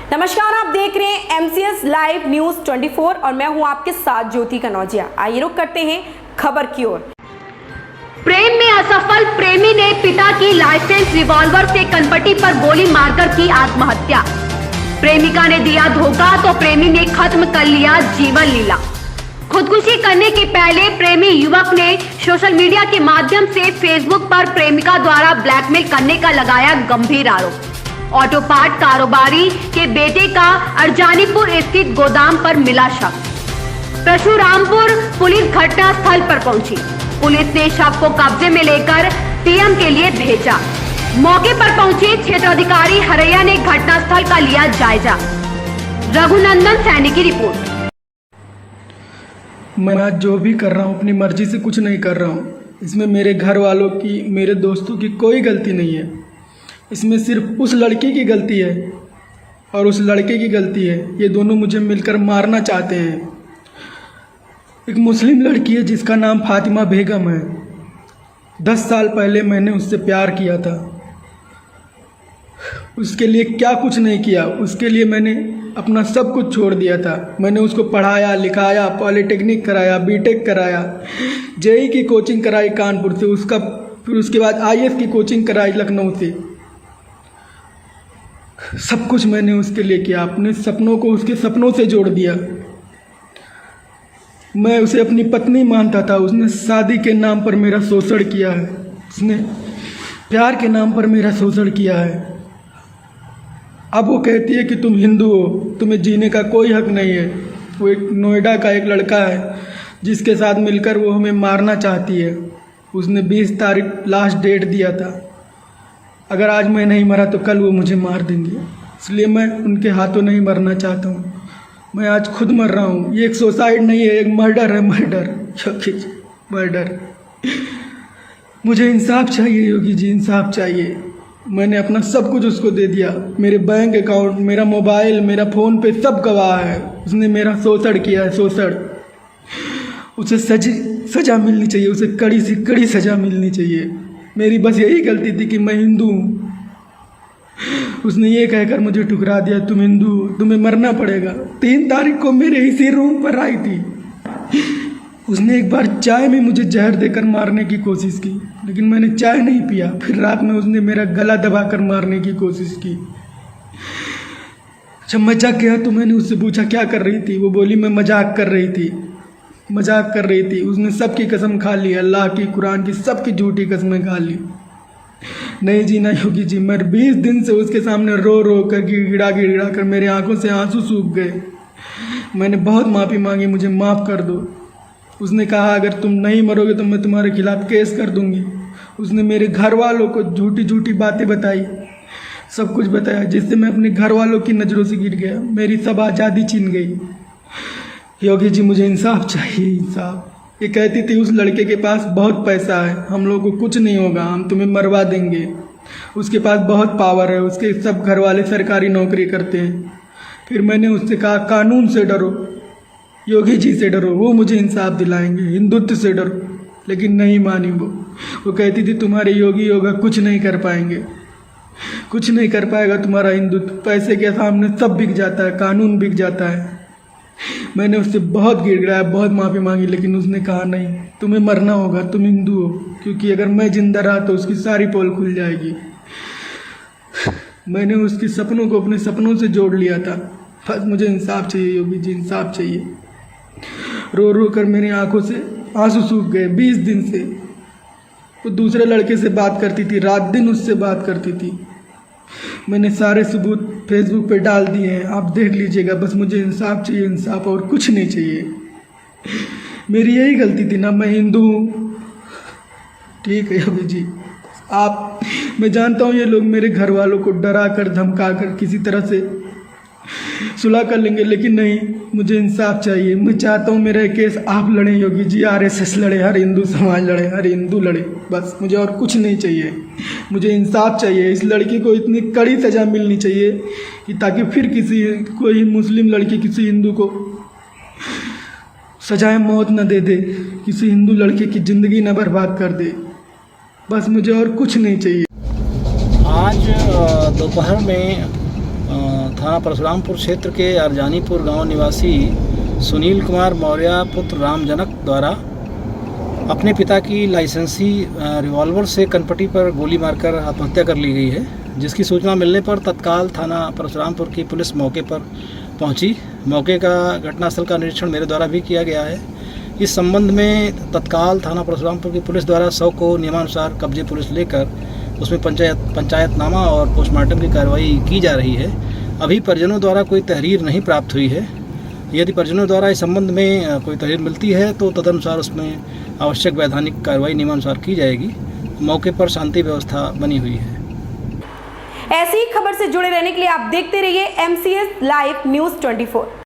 नमस्कार, आप देख रहे हैं MCS लाइव न्यूज 24 और मैं हूं आपके साथ ज्योति कनौजिया। आइए रुक करते हैं खबर की ओर। प्रेम में असफल प्रेमी ने पिता की लाइसेंस रिवॉल्वर से कनपट्टी पर गोली मारकर की आत्महत्या। प्रेमिका ने दिया धोखा तो प्रेमी ने खत्म कर लिया जीवन लीला। खुदकुशी करने के पहले प्रेमी युवक ने सोशल मीडिया के माध्यम से फेसबुक पर प्रेमिका द्वारा ब्लैकमेल करने का लगाया गंभीर आरोप। ऑटो पार्ट कारोबारी के बेटे का अर्जानीपुर स्थित गोदाम पर मिला शव। परशुरामपुर पुलिस घटना स्थल पर पहुंची। पुलिस ने शव को कब्जे में लेकर पीएम के लिए भेजा। मौके पर पहुंचे क्षेत्राधिकारी हरैया ने घटनास्थल का लिया जायजा। रघुनंदन सैनी की रिपोर्ट। मैं आज जो भी कर रहा हूँ अपनी मर्जी से कुछ नहीं कर रहा हूँ। इसमें मेरे घर वालों की, मेरे दोस्तों की कोई गलती नहीं है। इसमें सिर्फ उस लड़की की गलती है और उस लड़के की गलती है। ये दोनों मुझे मिलकर मारना चाहते हैं। एक मुस्लिम लड़की है जिसका नाम फातिमा बेगम है। 10 साल पहले मैंने उससे प्यार किया था। उसके लिए क्या कुछ नहीं किया, उसके लिए मैंने अपना सब कुछ छोड़ दिया था। मैंने उसको पढ़ाया लिखाया, पॉलिटेक्निक कराया, बीटेक कराया, जेई की कोचिंग कराई कानपुर से, फिर उसके बाद IAS की कोचिंग कराई लखनऊ से। सब कुछ मैंने उसके लिए किया। अपने सपनों को उसके सपनों से जोड़ दिया। मैं उसे अपनी पत्नी मानता था। उसने शादी के नाम पर मेरा शोषण किया है। उसने प्यार के नाम पर मेरा शोषण किया है। अब वो कहती है कि तुम हिंदू हो, तुम्हें जीने का कोई हक नहीं है। वो एक नोएडा का एक लड़का है जिसके साथ मिलकर वो हमें मारना चाहती है। उसने 20 तारीख लास्ट डेट दिया था। अगर आज मैं नहीं मरा तो कल वो मुझे मार देंगे। इसलिए मैं उनके हाथों नहीं मरना चाहता हूँ। मैं आज खुद मर रहा हूँ। ये एक सुसाइड नहीं है, एक मर्डर है। मर्डर। मुझे इंसाफ चाहिए योगी जी, इंसाफ चाहिए। मैंने अपना सब कुछ उसको दे दिया। मेरे बैंक अकाउंट, मेरा मोबाइल, मेरा फ़ोन पे सब गवाह है। उसने मेरा शोषण किया है, शोषण। उसे सज़ा मिलनी चाहिए। उसे कड़ी से कड़ी सज़ा मिलनी चाहिए। मेरी बस यही गलती थी कि मैं हिंदू हूँ। उसने ये कहकर मुझे ठुकरा दिया, तुम हिंदू हो, तुम्हें मरना पड़ेगा। 3 तारीख को मेरे इसी रूम पर आई थी। उसने एक बार चाय में मुझे जहर देकर मारने की कोशिश की, लेकिन मैंने चाय नहीं पिया। फिर रात में उसने मेरा गला दबाकर मारने की कोशिश की। जब मैं जग गया तो मैंने उससे पूछा क्या कर रही थी। वो बोली मैं मजाक कर रही थी। उसने सबकी कसम खा ली, अल्लाह की, कुरान की, सबकी झूठी कसमें खा ली। नहीं जी नहीं होगी जी। मैं 20 दिन से उसके सामने रो रो कर गिड़ा कर मेरे आंखों से आंसू सूख गए। मैंने बहुत माफ़ी मांगी, मुझे माफ़ कर दो। उसने कहा अगर तुम नहीं मरोगे तो मैं तुम्हारे खिलाफ़ केस कर दूंगी। उसने मेरे घर वालों को झूठी बातें बताई, सब कुछ बताया, जिससे मैं अपने घर वालों की नज़रों से गिर गया। मेरी सब आज़ादी छीन गई। योगी जी मुझे इंसाफ चाहिए, इंसाफ। ये कहती थी उस लड़के के पास बहुत पैसा है, हम लोगों को कुछ नहीं होगा, हम तुम्हें मरवा देंगे। उसके पास बहुत पावर है, उसके सब घर वाले सरकारी नौकरी करते हैं। फिर मैंने उससे कहा कानून से डरो, योगी जी से डरो, वो मुझे इंसाफ दिलाएंगे। हिंदुत्व से डरो, लेकिन नहीं मानी वो कहती थी तुम्हारे योगी योगा कुछ नहीं कर पाएंगे, कुछ नहीं कर पाएगा तुम्हारा हिंदुत्व। पैसे के सामने सब बिक जाता है, कानून बिक जाता है। मैंने उससे बहुत गिड़गिड़ाया, बहुत माफ़ी मांगी, लेकिन उसने कहा नहीं, तुम्हें मरना होगा, तुम हिंदू हो, क्योंकि अगर मैं जिंदा रहा तो उसकी सारी पोल खुल जाएगी। मैंने उसके सपनों को अपने सपनों से जोड़ लिया था। बस मुझे इंसाफ चाहिए योगी जी, इंसाफ चाहिए। रो रो कर मेरी आंखों से आंसू सूख गए। 20 दिन से वो दूसरे लड़के से बात करती थी, रात दिन उससे बात करती थी। मैंने सारे सबूत फेसबुक पे डाल दिए हैं, आप देख लीजिएगा। बस मुझे इंसाफ चाहिए, इंसाफ, और कुछ नहीं चाहिए। मेरी यही गलती थी ना, मैं हिंदू हूँ। ठीक है योगी जी, मैं जानता हूँ ये लोग मेरे घर वालों को डरा कर धमका कर किसी तरह से सुलह कर लेंगे, लेकिन नहीं, मुझे इंसाफ चाहिए। मैं चाहता हूँ मेरा केस आप लड़ें योगी जी, RSS लड़े, हर हिंदू समाज लड़े, हर हिंदू लड़े। बस मुझे और कुछ नहीं चाहिए, मुझे इंसाफ चाहिए। इस लड़की को इतनी कड़ी सज़ा मिलनी चाहिए कि ताकि फिर कोई मुस्लिम लड़की किसी हिंदू को सजाए मौत न दे दे, किसी हिंदू लड़के की ज़िंदगी न बर्बाद कर दे। बस मुझे और कुछ नहीं चाहिए। आज दोपहर में थाना परशुरामपुर क्षेत्र के अरजानीपुर गांव निवासी सुनील कुमार मौर्य पुत्र रामजनक द्वारा अपने पिता की लाइसेंसी रिवॉल्वर से कनपटी पर गोली मारकर आत्महत्या कर ली गई है, जिसकी सूचना मिलने पर तत्काल थाना परशुरामपुर की पुलिस मौके पर पहुंची। मौके का घटनास्थल का निरीक्षण मेरे द्वारा भी किया गया है। इस संबंध में तत्काल थाना परशुरामपुर की पुलिस द्वारा शव को नियमानुसार कब्जे पुलिस लेकर उसमें पंचायतनामा और पोस्टमार्टम की कार्रवाई की जा रही है। अभी परिजनों द्वारा कोई तहरीर नहीं प्राप्त हुई है। यदि परिजनों द्वारा इस संबंध में कोई तहरीर मिलती है तो तदनुसार उसमें आवश्यक वैधानिक कार्रवाई नियमानुसार की जाएगी। मौके पर शांति व्यवस्था बनी हुई है। ऐसी ही खबर से जुड़े रहने के लिए आप देखते रहिए MCS लाइव न्यूज़ 24।